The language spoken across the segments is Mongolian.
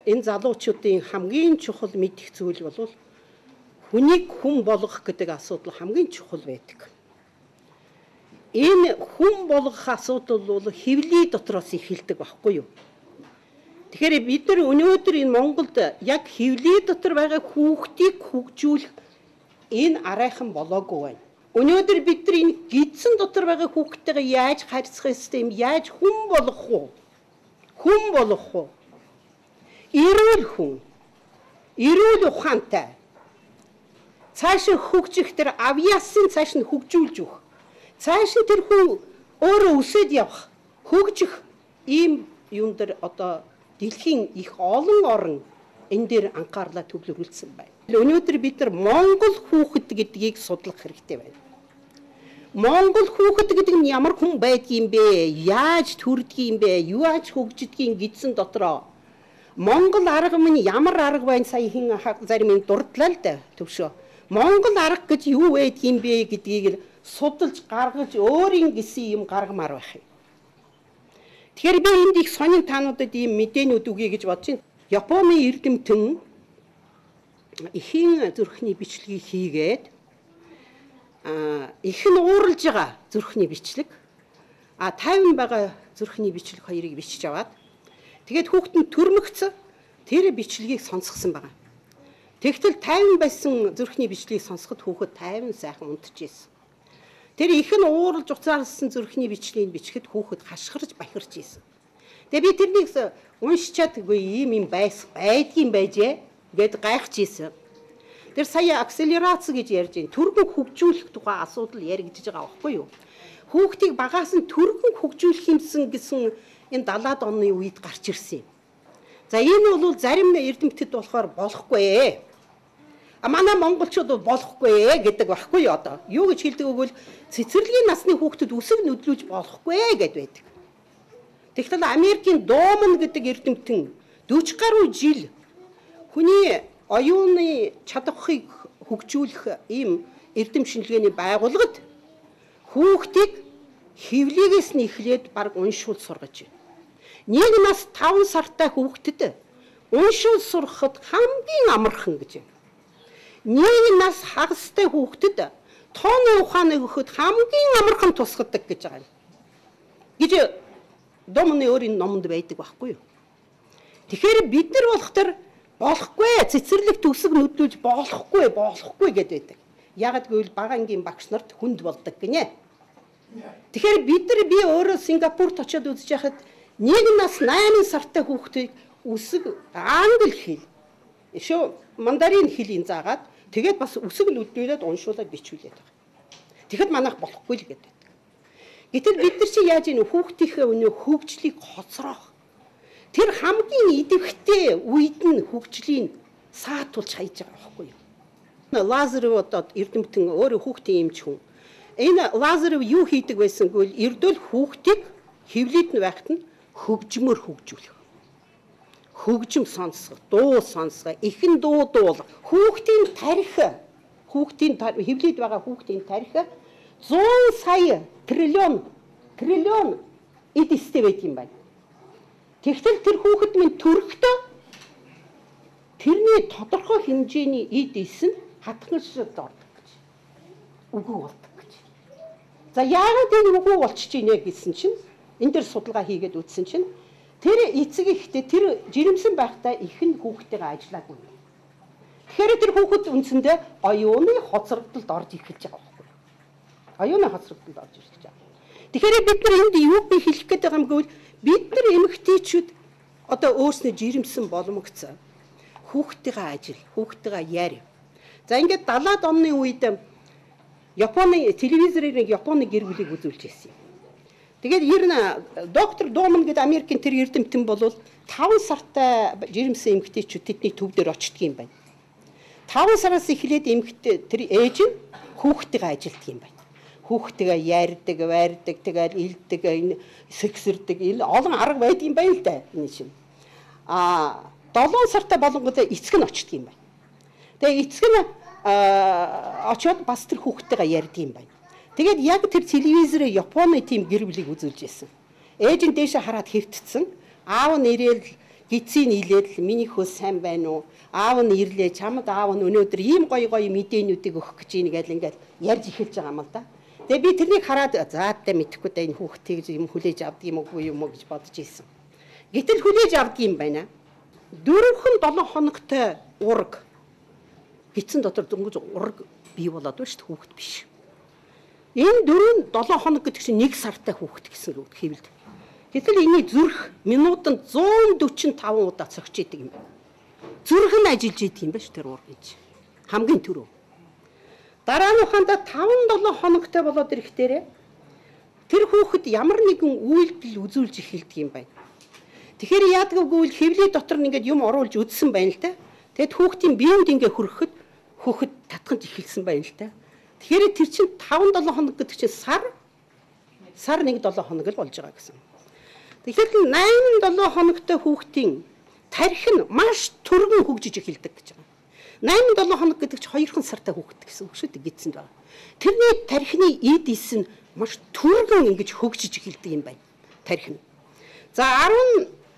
энэ залуучуудын хамгийн чухал мэдэх зүйл бол хүнийг хүн болгох гэдэг асуудал хамгийн чухал байдаг. Энэ хүн болгох асуудал бол хэвлий дотроос эхэлдэг байхгүй юу? Тэгэхээр бид нар өнөөдөр энэ Монголд яг хэвлий дотор байгаа хүүхдийг хөгжүүлэх энэ арайхан болоогүй байна. Өнөөдөр бид нар энэ гидсэн дотор байгаа хүүхдтэйгээ яаж харьцах юм, яаж хүн болох уу? Хүн болох уу? Эрүүл хүн, эрүүл ухаантай. Цаашаа хөгжих тэр авьяасын цааш нь хөгжүүлж өгөх. Цааш нь тэр хүн өөрөө өсөд явах, хөгжих ийм юм дээр одоо дэлхийн их олон орн энэ дээр анхаарлаа төвлөрүүлсэн байна. Өнөөдөр бид нар Монгол хүүхэд гэдгийг судлах хэрэгтэй байна. Монгол хүүхэд гэдэг нь ямар хүн байдгийм бэ? Яаж төрдгийм бэ? Яаж хөгждгийг гидсэн дотроо. Монгол арга минь ямар арга байна саяхан зарим юм дурдлаа л да төвшөө. Монгол арга гэж юу байдгийм бэ гэдгийг судалж гаргаж өөрийн гэсэн юм гаргамаар байх юм. Тэгэхээр би энд их сонин таануудад ийм мэдээнүүд үгэй гэж бодож байна. Японы эрдэмтэн эхийн зүрхний бичлэгийг хийгээд их нь ууралж байгаа зүрхний бичлэг 50 байгаа зүрхний бичлэг хоёрыг бичиж аваад тэгээд хүүхэд нь төрмөгцөн тэр бичлэгийг сонсгосон байгаа. Тэгтэл 50 байсан зүрхний бичлэгийг сонсоход хүүхэд 50 сайхан унтчихсэн. Тэр их нь ууралж уцаарлсан зүрхний бичлэгийг бичгэд хүүхэд хашгирж бахирч ийсэн. Тэгээ би тэрнийг уншичаад үгүй ийм байдгийн байжээ гэд гайхаж ийсэн. Тэр сая акселерац гэж ярьж байна. Түргэн хөгжүүлэх тухай асуудал яригдж байгаа байхгүй юу? Хүүхдийг багаас нь түргэн хөгжүүлэх юмсан гэсэн энэ 70-аад оны үед гарч ирсэн юм. За энэ бол зарим эрдэмтэд болохоор болохгүй. Манай монголчууд болохгүй гэдэг байхгүй юу одоо? Юу гэж хэлдэг вэ? Цэцэрлэгийн насны хүүхдэд үсэг нөдлөж болохгүй гэд байдаг. Тэгтэл Америкийн Доомн гэдэг эрдэмтэн 40 гаруй жил хүний оюуны чадварыг хөгжүүлэх ийм эрдэм шинжилгээний байгууллагад хүүхдийг хэвлийгээс нь эхлээд баг уншуул сургаж байна. Нэг нас 5 сартай хүүхдэд уншуул сурахад хамгийн амархан гэж байна. Нэг нас хагастай хүүхдэд тооны ухааныг өгөхөд хамгийн амархан тусгадаг гэж байгаа юм. Гэж Домны өөрийн номонд байдаг байхгүй юу? Тэгэхээр бид нар болохоор болохгүй цэцэрлэгт үсэг нөдлөж болохгүй гэдэг байдаг. Ягаад гэвэл бага ангийн багш нарт хүнд болдог гинэ. Тэгэхээр бид нар би өөрөө Сингапурт очиод үзэж байхад нэг нас 8 сартай хүүхдийг үсэг англи хэл мандарин хэлийг заагаад тэгээд бас үсэг нөдлүүлээд уншуулад бичүүлээд байгаа. Тэгэхэд манайх болохгүй л гэдэг. Гэтэл бид нар чи яаж ийм хүүхдийнхээ өнөө хөгжлийг хоцроох тэр хамгийн идэвхтэй үед нь хөгжлийн саатуулж хайж байгаа байхгүй юу? Лазарев одоо эрдэмтэн өөрөө хүүхдийн эмч хүн. Энэ Лазарев юу хийдэг байсан гэвэл эрдөл хүүхдийг хэвлийд нь байхад нь хөгжмөр хөгжүүлэх. Хөгжим сонсгох, дуу сонсгох, ихэн дуу дуулах. Хүүхдийн тарих, хэвлийд байгаа хүүхдийн тарих 100 сая триллион эдистэй байдаг юм байна. Тэгтэл тэр хүүхэд минь төрөхдөө тэрний тодорхой хэмжээний эдис нь хатгашд ордог гэж. Үгүй болдог гэж. За яагаад энэ үгүй болчих чинь гэсэн чинь энэ дээр судалгаа хийгээд үзсэн чинь тэр эцэг ихтэй тэр жирэмсэн байхдаа их нь хүүхдтэйгээ ажиллаагүй. Тэгэхээр тэр хүүхэд үндсэндээ оюуны хоцрогдолд орж эхэлж байгаа байхгүй. Оюуны хоцрогдолд орж ирж байгаа. Тэгэхээр бид нар энд юу би хэлэх гээд байгаа юм гэвэл бид нар эмэгтэйчүүд одоо өөрснөө жирэмсэн боломгцсон. Хүүхдтэйгээ ажил, хүүхдтэйгээ яар. За ингээд 70-аад оны үед Японы телевизээр Японы гэр бүлийг үзүүлж ирсэн юм. Тэгээд доктор Доомн гэдэг Америкийн тэр эрдэмтэн бол 5 сартай жирэмсэн эмэгтэйчүүд тэдний төв дээр очдөг юм байна. 5 сараас эхлээд эмэгтэй тэр ээж нь хүүхдтэйгээ ажилтдаг юм байна. Хүүхдтэйгээ ярьдаг, вайрдаг, тэгэл илдэг, сексэрдэг, олон арга байдгийн байна л да энэ чинь. 7 сартай болонгод эцэг нь очдөг юм байна. Тэгээ эцэг нь очиод бас тэр хүүхдтэйгээ ярьдаг юм байна. Тэгээд яг тэр телевизээр Японы тийм гэр бүлийг үзүүлж байсан. Ээж нь дээшээ хараад хэвтцсэн. Аав нь ирээл гидсийн нийлээд миний хөөс сайн байна уу? Аав нь ирлээ, чамд аав нь өнөөдөр ийм гоё мэдээнүүдийг өгөх гэж ийн гэж ингээд ярьж эхэлж байгаа юм л да. Тэгээ би тэрнийг хараад заадтай мэдэхгүй да энэ хүүхдийг юм хүлээж авдаг юм уу юм уу гэж бодож ийсэн. Гэтэл хүлээж авдаг юм байна. 4-7 хоногтой ураг гидсэн дотор дөнгөж ураг бий болоод байна шүү дээ, хүүхэд биш. Энэ 4-7 хоног гэдэг чинь 1 сартай хүүхэд гэсэн үг хэвлэд. Гэтэл энэ зүрх минутанд 145 удаа цогч идэг юм байна. Зүрх нь ажиллаж идэг юм байна шүү тэр ураг гэж. Хамгийн түрүү. Дараа нь ухаандаа 5-7 хоногтой болоод ирэхтэрээ тэр хүүхэд ямар нэгэн үйлдэл үзүүлж эхэлдэг юм байна. Тэгэхээр яадаг үгүй хэвлээ дотор нь ингээд юм оруулж үдсэн байна л та. Тэгэд хүүхдийн биед ингээд хөрөхөд хүүхэд татханд эхэлсэн байна л та. Тэгэхээр тэр чинь 5-7 хоног гэдэг чинь сар 1-7 хоног л болж байгаа гэсэн. Тэгэхээр 8-7 хоногтой хүүхдийн тархи нь маш түргэн хөгжиж эхэлдэг гэж байгаа. 8-7 хоног гэдэг чинь 2 сартай хүүхэд гэсэн үг шүү дээ гидсэнд байгаа. Тэрний тархины эдис нь маш түргэн ингэж хөгжиж эхэлдэг юм байна. Тархи нь. За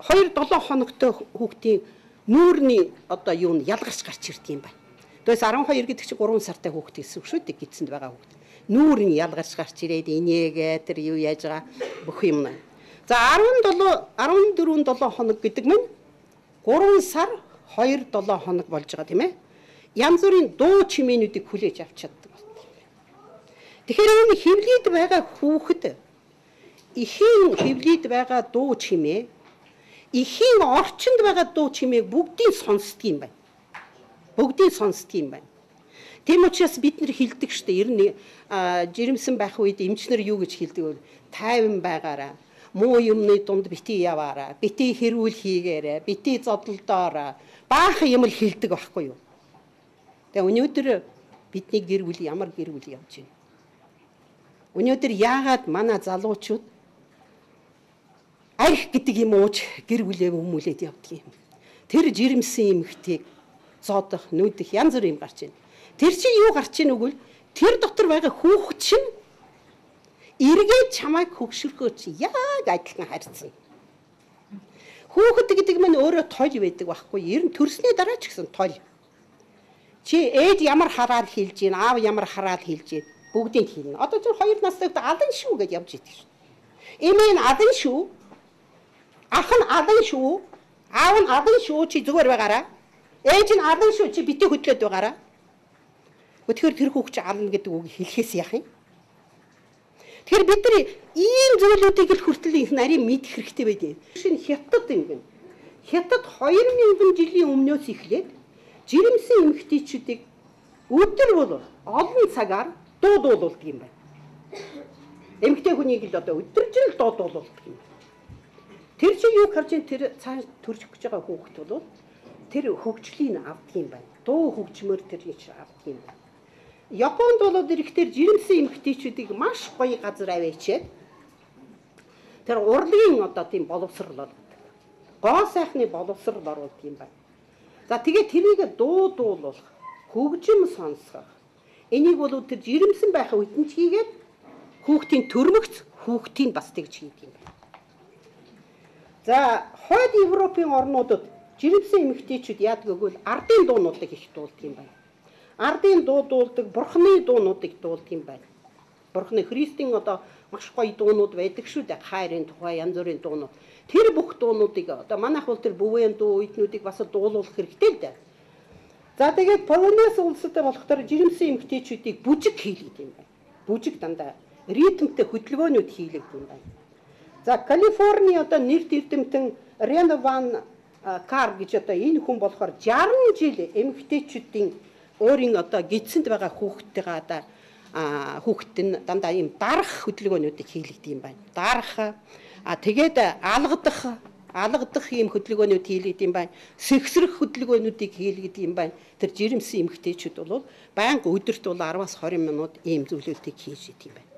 12-7 хоногтой хүүхдийн нүүрний одоо юу нь ялгарч гарч ирдэг юм байна. Тэгээс 12 гэдэг чинь 3 сартай хүүхэд гэсэн үг шүү дээ гидсэнд байгаа хүүхэд. Нүүр нь ялгарч гарч ирээд инээгээ тэр юу яаж байгаа бүх юм. За 14-7 хоног гэдэг нь 3 сар 2-7 хоног болж байгаа тийм ээ. Янз бүрийн дуу чимээнүүдийг хүлээж авч чаддаг. Тэгэхээр энэ хөвлөд байгаа хүүхэд эхийн хөвлөд байгаа дуу чимээ эхийн орчинд байгаа дуу чимээг бүгдийг сонсдог юм байна. Бүгдийг сонсдог юм байна. Тийм учраас бид нэр хэлдэг штэ ер нь жирэмсэн байх үед эмчнэр юу гэж хэлдэг вэ? Тайван байгаараа, муу юмны дунд битгий яваараа, битгий хэрүүл хийгээрээ, битгий зодолдоороо баахан юм л хэлдэг байхгүй юу? Тэгээ өнөөдөр бидний гэр бүл ямар гэр бүл явж байна? Өнөөдөр яагаад манай залуучууд арх гэдэг юм ууж гэр бүлээ өмүүлээд явдаг юм? Тэр жирэмсэн эмэгтэйг зоодох, нүүдэх янз бүр юм гарч байна. Тэр чинь юу гарч ийн үгүй тэр дотор байгаа хүүхэд чинь эргээд чамайг хөгшөрхөө чи яг адилхан харьцсан. Хүүхэд гэдэг нь өөрөө тойл байдаг байхгүй ер нь төрсний дараа ч гэсэн тойл. Чи ээж ямар хараад хэлж гин аав ямар хараад хэлж гин бүгдийг хэлнэ. Одоо зөв 2 настай алан шүү гэж явж идэг шүү. Эмээ нь алан шүү. Ах нь алан шүү. Аав нь алан шүү чи зүгээр байгаараа. Ээж нь алан шүү чи битээ хөдлөөд байгаараа. Тэгэхээр тэр хүүхд чи ална гэдэг үг хэлэхээс яах юм? Тэгэхээр бид нар ийм зүйлүүдийг л хүртэл их нарийн мэдэх хэрэгтэй байдیں۔ Шинэ хятад юм гэн. Хятад 2000 жилийн өмнөөс эхлээд жирэмсэн эмэгтэйчүүдийг өдөр бол олон цагаар дуудуулдаг юм байна. Эмэгтэй хүнийг л одоо өдөржил дуудуулдаг юм. Тэр чинь юу харж ин тэр цааш төрчих гэж байгаа хүүхэд бол тэр хөгжлийг авдаг юм байна. Дуу хөгжмөр тэр чинь авдаг юм байна. Японд болоод ирэхдээ жирэмсэн эмэгтэйчүүдийг маш гоё газар аваачаад тэр урлагийн одоо тийм боловсрал гоо сайхны боловсрал оруулдаг юм байна. За тэгээд тэрийг дуудуулах, хөгжим сонсгох. Энийг бол тэр жирэмсэн байх үед нь хийгээд хүүхдийн төрмөгц хүүхдийн бас тэгж хийдэг юм байна. За хойд Европын орнуудад жирэмсэн эмэгтэйчүүд яадаг гэвэл ардын дуунуудыг их дуулдаг юм байна. Ардын дуу дуулдаг, бурхны дуунуудыг дуулдаг юм байна. Бурхны Христийн одоо маш гоё дуунууд байдаг шүү дээ. Хайрын тухай янз бүрийн дуунууд. Тэр бүх дуунуудыг одоо манайх бол тэр бүвэн дуу үйтнүүдийг бас дуулуулах хэрэгтэй л дээ. За тэгээд Полонез улстай болохоор жирэмсэн эмэгтэйчүүдийг бүжиг хийлгэж юм байна. Бүжиг дандаа ритмтэй хөдөлгөөнүүд хийлгэж юм байна. За Калифорни одоо нэрт эрдэмтэн Рено Ван Кар гэж одоо энэ хүн болохоор 60 жил эмэгтэйчүүдийн өөрийн одоо гидсэнд байгаа хүүхдтэйгээ одоо хүүхэд нь дандаа ийм дарах хөдөлгөөнүүдийг хийлгэж юм байна. Дарах тэгээд алгадах ийм хөдөлгөөнүүд хийлгэж юм байна. Сэгсрэх хөдөлгөөнүүдийг хийлгэж юм байна. Тэр жирэмсэн эмэгтэйчүүд бол байнга өдөрт бол 10-аас 20 минут ийм зүйлүүдийг хийж идэв юм байна.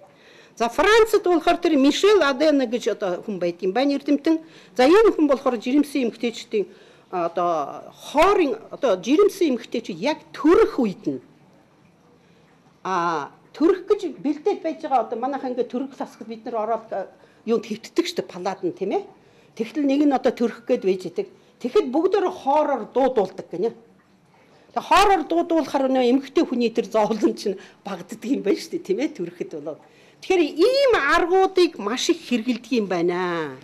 За Францад болохоор тэр Мишель Адена гэж одоо хүн байд юм байна эрдэмтэн. За энэ хүн болохоор жирэмсэн эмэгтэйчүүдийн одоо хоорын одоо жирэмсэн эмэгтэйчүүд яг төрөх үед нь төрөх гэж бэлдээд байж байгаа одоо манайх ингээд төрөх засагт бид нар ороод юунд хэвтдэг шүү дээ палад нь тийм ээ. Тэгтэл нэг нь одоо төрөх гээд байж идэг. Тэгэхэд бүгдөө хоороор дуудуулдаг гинэ. Тэгээ хоороор дуудуулахаар нөө эмэгтэй хүний тэр зовлон чинь багддаг юм байна шүү дээ, тийм ээ, төрөхөд болоо. Тэгэхээр ийм аргуудыг маш их хэрэгэлдэг юм байна.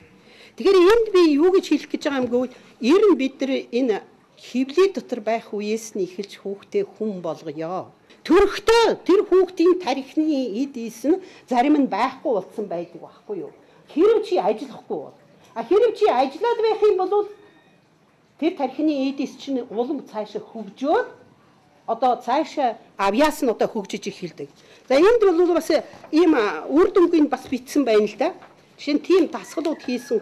Тэгэхээр энд би юу гэж хэлэх гэж байгаа юм гэвэл ер нь бид нар энэ хөвлийн дотор байх үеэс нь эхэлж хүүхдээ хүн болгоё. Төрөхдөө тэр хүүхдийн тархины эд эс нь зарим нь байхгүй болсон байдаг байхгүй юу? Хэрэв чи ажиллахгүй бол. Хэрэв чи ажиллаад байх юм бол тэр тархины эд эс чинь улам цаашаа хөгжөөд одоо цаашаа авьяас нь одоо хөгжиж эхэлдэг. За энд бол бас ийм үр дүнгийн бас бичсэн байна л да. Жишээ нь тийм дасгалууд хийсэн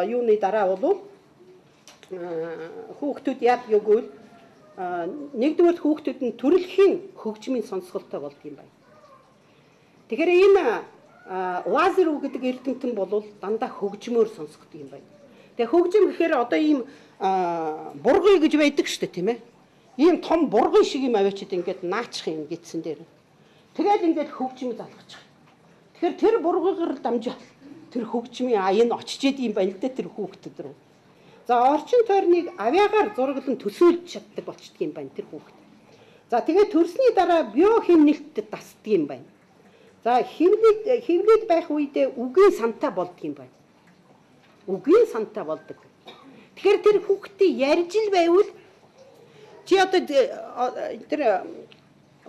юуны дараа бол хүүхдүүд яад гэвэл нэгдүгээр хүүхдүүд нь төрөлхийн хөгжмийн сонсголтой болд юм байна. Тэгэхээр энэ лазер гэдэг эрдэмтэн бол дандаа хөгжмөөр сонсгод юм байна. Тэгээ хөгжим гэхээр одоо ийм бургый гэж байдаг шүү дээ, тийм ээ. Ийм том бургый шиг юм аваачид ингээд наачих юм гэтсэн дээр. Тэгээд ингээд хөгжим залгах. Тэгэхээр тэр бургыгаар дамжаад тэр хөгжмийн аян очиж идэм байна л да тэр хүүхдэд рүү. За орчин тойрныг авиагаар зураглан төсөөлж чаддаг болчдөг юм байна тэр хүүхэд. За тэгээд төрсний дараа биохимнэлтэд дасдаг юм байна. За хөвлөд байх үедээ үгийн сантай болдог юм байна. Үгийн сантай болдог. Тэгэхээр тэр хүүхдээ ярьж ил байвал чи одоо тэр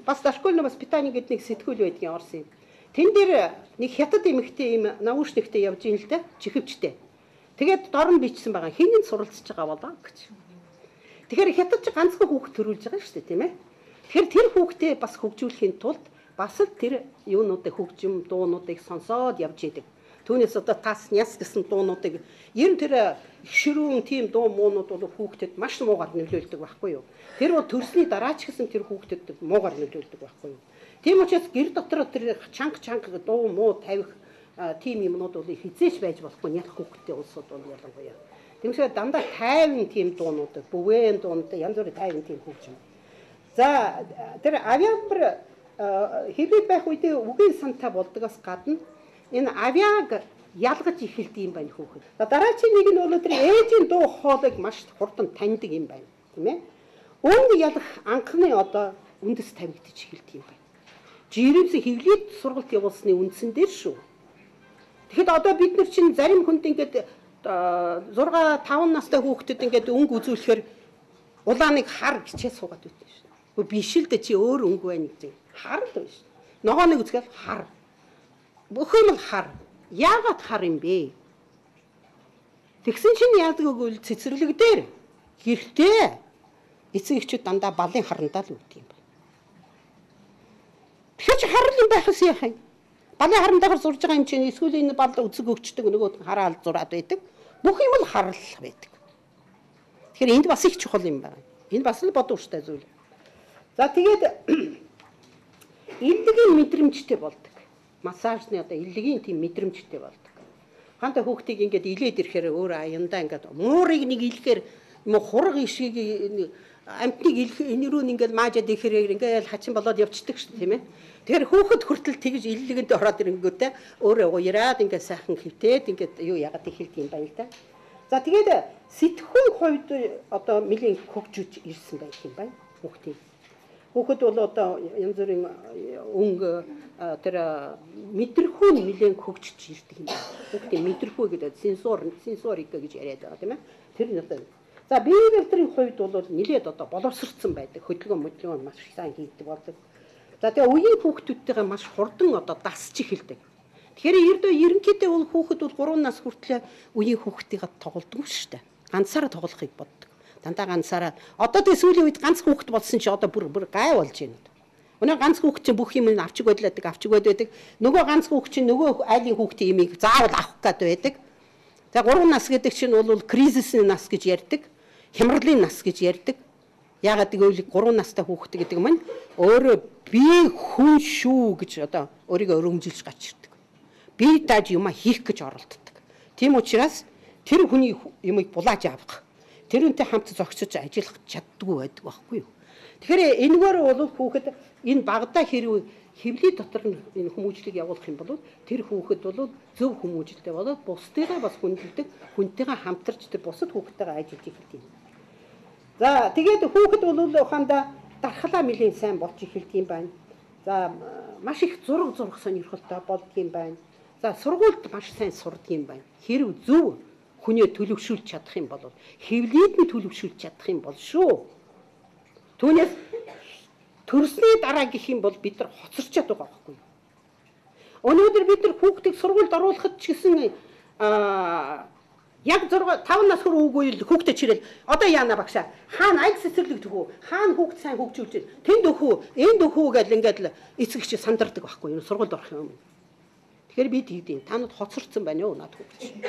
бас дошкольный воспитание гэдэг нэг сэтгүүл байдгийн Орсын. Тэн дээр нэг хятад эмэгтэй юм наушниктэй явж ийн л да чихвчтэй. Тэгээд дор нь бичсэн байгаа хинэн суралцж байгаа болоо гэж. Тэгэхээр хятад ч ганцхан хүүхд төрүүлж байгаа шүү дээ, тийм ээ. Тэгэхээр тэр хүүхдээ бас хөгжүүлэхийн тулд бас л тэр юунуудыг хөгжим дуунуудыг сонсоод явж идэг. Түүнээс одоо тас няс гэсэн дуунуудыг ер нь тэр гişрүүн тийм дуу муунууд бол хүүхдэд маш муугар нөлөөлдөг байхгүй юу? Тэр бол төрсний дараа ч гэсэн тэр хүүхдэд муугар нөлөөлдөг байхгүй юу? Тийм учраас гэр дотор тэр чанга дуу муу тавих тийм юмнууд бол хизээш байж болохгүй яг хүүхдтэй улсууд бол ялангуяа. Тэгмээс дандаа тайван тийм дуунууд, бүвэн дуунууд янз бүрийн тайван тийм хөгжим. За тэр авиабар хэвлээд байх үедээ үгийн сантай болдгоос гадна энэ авиаг ялгаж эхэлдэг юм байна хүүхэд. Дараагийн нэг нь бол тэр ээжийн дуу хоолойг маш хурдан таньдаг юм байна, тийм ээ. Үүнд ялах анхны одоо үндэс тавигдчих эхэлдэг юм байна. Жирэмс хэвлээд сургалт явуулсны үндсэн дээр шүү. Тэгэхэд одоо бид нар чинь зарим хүнд ингээд 6 5 настай хүүхдэд ингээд өнгө үзүүлэхээр улааныг хар гिचээ суугаад байдаг шүү. Гэхдээ биш л дээ чи өөр өнгө байна гэж. Хар л байна шүү. Ногооныг үзгээл хар. Бүх юм л хар. Яагаад хар юм бэ? Тэгсэн чинь яадаг гэвэл цэцэрлэг дээр гэртээ эцэг эхчүүд дандаа балын харандаа л үүддэг юм байна. Тэгэхээр чи харал юм байхс яах юм? Балын харандаагаар зурж байгаа юм чинь эсвэл энэ бал үзэг өгчдөг нөгөө хараал зураад байдаг. Бүх юм л харал байдаг. Тэгэхээр энд бас их чухал юм байна. Энэ бас л бодвоштой зүйл. За тэгээд илгийн мэдрэмжтэй болдог. Массажны одоо илгийн тийм мэдрэмжтэй болдог. Ханта хүүхдийг ингээд илээд ирэхээр өөр аяндаа ингээд муурыг нэг илэхээр юм хураг ишгийг амтныг энэ рүү ингээд маажаад ирэхээр ингээд хачин болоод явцдаг шүү дээ, тийм ээ. Тэгэхээр хүүхэд хүртэл тэгж иллэгэнд ороод ирэнгүүтээ өөрөө уяраад ингээд сайхан хөвтөөд ингээд юу яагаад ихэлдэг юм байна л да. За тэгээд сэтгхүүн хувьд одоо нэлийн хөгжиж ирсэн байх юм байна хүүхдийн. Хүүхэд бол одоо янз бүрийн өнгө тэр мэдрхүү нэлийн хөгжиж ирдэг юм байна. Хүүхдийн мэдрхүү гэдэг сенсорик гэж яриад байгаа тийм ээ. Тэр нь одоо за биеийн хувьд бол нэлээд одоо боловсрцсан байдаг. Хөдөлгөөн маш сайн хийдэг болдог. За тэгээ үеийн хүүхдүүдтэйгээ маш хурдан одоо дасч эхэлдэг. Тэгэхээр ерөнхийдөө бол хүүхэд бол 3 нас хүртэл үеийн хүүхдтэйгээ тоглодог шүү дээ. Ганцаараа тоглохыг боддог. Дандаа ганцаараа. Одоо тэгээ сүүлийн үед ганц хүүхэд болсон чи одоо бүр гай болж байна. Өнөө ганц хүүхэд чинь бүх юм авчиг байдаг. Нөгөө ганц хүүхэд чинь нөгөө айлын хүүхдийн имийг заавал авах гээд байдаг. За 3 нас гэдэг чинь бол кризисний нас гэж ярьдаг. Хямралын нас гэж ярьдаг. Яагаад гэвэл 3 настай хүүхэд гэдэг маань өөрөө би хүн шүү гэж одоо өөрийгөө өргөмжилж гарч ирдэг. Би даж юм хийх гэж оролддог. Тийм учраас тэр хүний юмыг булааж авах. Тэрүүнтэй хамт зогсож ажиллах чаддгүй байдаг байхгүй юу. Тэгэхээр энэгээр бол хүүхэд энэ багада хэрэг хэвлий дотор энэ хүмүүжлийг явуулах юм бол тэр хүүхэд бол зөв хүмүүжлтэй болоод бусдыгаа бас хүндэлдэг, хүнтэйгээ хамтарч тэр бусад хүүхдтэйгээ ажиллаж эхэлдэг юм. За тэгээд хүүхэд бол ухаандаа дархлаа нэлийн сайн болж эхэлдэг юм байна. За маш их зураг сонирхолтой болдог юм байна. За сургуульд маш сайн сурдаг юм байна. Хэрв зөв хүнээ төлөвшүүлж чадах юм бол хэвлийд нь төлөвшүүлж чадах юм бол шүү. Түүнээс төрсний дараа гэх юм бол бид нар хоцорчод байгаа байхгүй юу? Өнөөдөр бид нар хүүхдийг сургуульд оруулахад ч гэсэн яг 5 нас хүрэх үгүй л хүүхдэд чирэл одоо яана багшаа хаана аяг цэцэрлэгдэх үү хаана хүүхд сайн хөгжүүлж тэнд өхөө энд өхөө гэл ингээд л эцэг чи сандардаг байхгүй юу сургуульд орох юм. Тэгэхээр бид хийдیں۔ Та нар хоцорсон байна юу над хүүхд.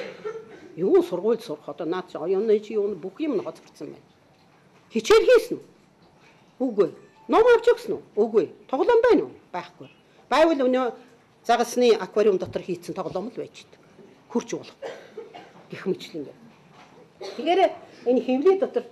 Юу сургуульд сурах одоо наад чи оюуны чи юу бүх юм нь хоцорсон байна. Хичээл хийсэн үү? Үгүй. Ном авч өгсөн үү? Үгүй. Тоглоом байна уу? Байхгүй. Байвал өнөө загасны аквариум дотор хийцэн тоглоом л байж идэг. Хурж болох. Гэх мэтлэн ингээд. Тэгэхээр энэ хэвлий дотор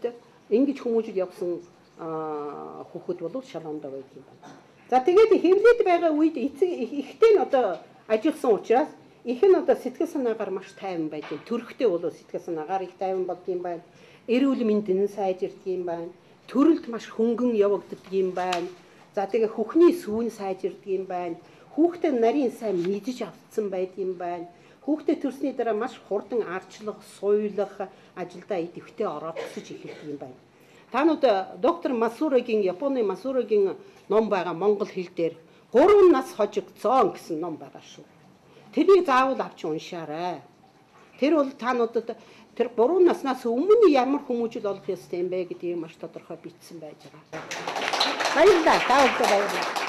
ингэж хүмүүжил явсан хүүхэд бол шалгондоо байдаг юм байна. За тэгээд хэвлийд байгаа үед ихтэй нь одоо ажилласан учраас их нь одоо сэтгэл санаагаар маш тайван байдаг. Төрхтэй бол сэтгэл санаагаар их тайван болдог юм байна. Эрүүл мэнд нь сайжирдаг юм байна. Төрөлд маш хөнгөн явагддаг юм байна. За тэгээ хүүхний сүүн сайжирдаг юм байна. Хүүхдээ нарийн сайн мэдж автсан байдаг юм байна. Хүүхдээ төрсний дараа маш хурдан арчлах, суйлах ажилдаа идэвхтэй ороод өсөж эхэлдэг юм байна. Та нүд доктор Масурогийн Японы Масурогийн ном байгаа монгол хэл дээр 3 нас хожигдсон гэсэн ном байгаа шүү. Тэрийг заавал авч уншаарай. Тэр бол та нүдэд тэр 3 наснаас өмнө ямар хүмүүжил олох ёстой юм бэ гэдгийг маш тодорхой бичсэн байж байгаа. Баярлалаа. Та бүхэнд баярлалаа.